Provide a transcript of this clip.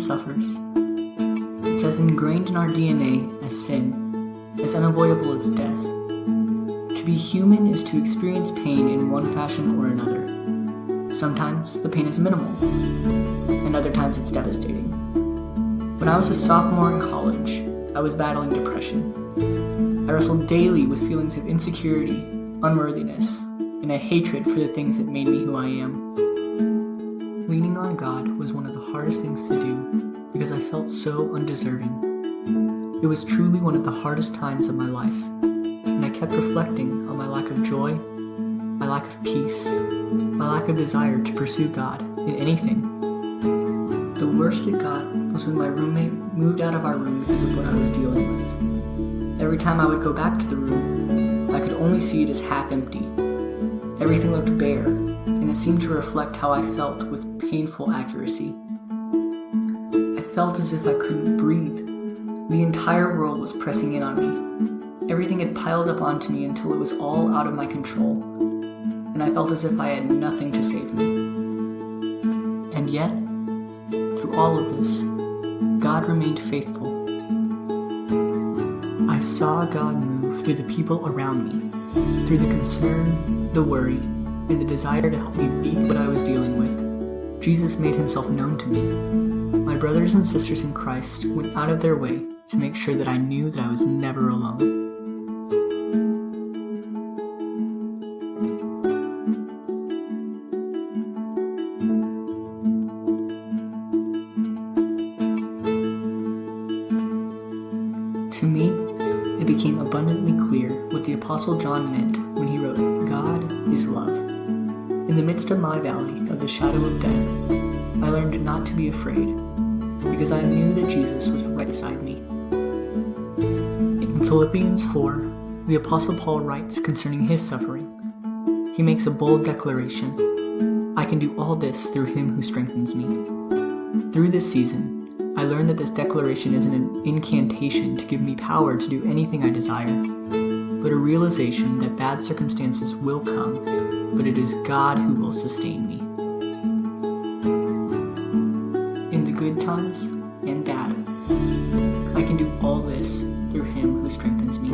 suffers. It's as ingrained in our DNA as sin, as unavoidable as death. To be human is to experience pain in one fashion or another. Sometimes the pain is minimal, and other times it's devastating. When I was a sophomore in college, I was battling depression. I wrestled daily with feelings of insecurity, unworthiness, and a hatred for the things that made me who I am. Leaning on God was one of the hardest things to do because I felt so undeserving. It was truly one of the hardest times of my life, and I kept reflecting on my lack of joy, my lack of peace, my lack of desire to pursue God in anything. The worst it got was when my roommate moved out of our room because of what I was dealing with. Every time I would go back to the room, I could only see it as half empty. Everything looked bare, and it seemed to reflect how I felt with painful accuracy. I felt as if I couldn't breathe. The entire world was pressing in on me. Everything had piled up onto me until it was all out of my control, and I felt as if I had nothing to save me. And yet, through all of this, God remained faithful. I saw God move through the people around me, through the concern, the worry, and the desire to help me beat what I was dealing with. Jesus made himself known to me. My brothers and sisters in Christ went out of their way to make sure that I knew that I was never alone. To me, it became abundantly clear what the Apostle John meant when he wrote, "God is love." In the midst of my valley of the shadow of death, I learned not to be afraid, because I knew that Jesus was right beside me. In Philippians 4, the Apostle Paul writes concerning his suffering. He makes a bold declaration, "I can do all this through him who strengthens me." Through this season, I learned that this declaration isn't an incantation to give me power to do anything I desire, but a realization that bad circumstances will come, but it is God who will sustain me. In the good times and bad, I can do all this through him who strengthens me.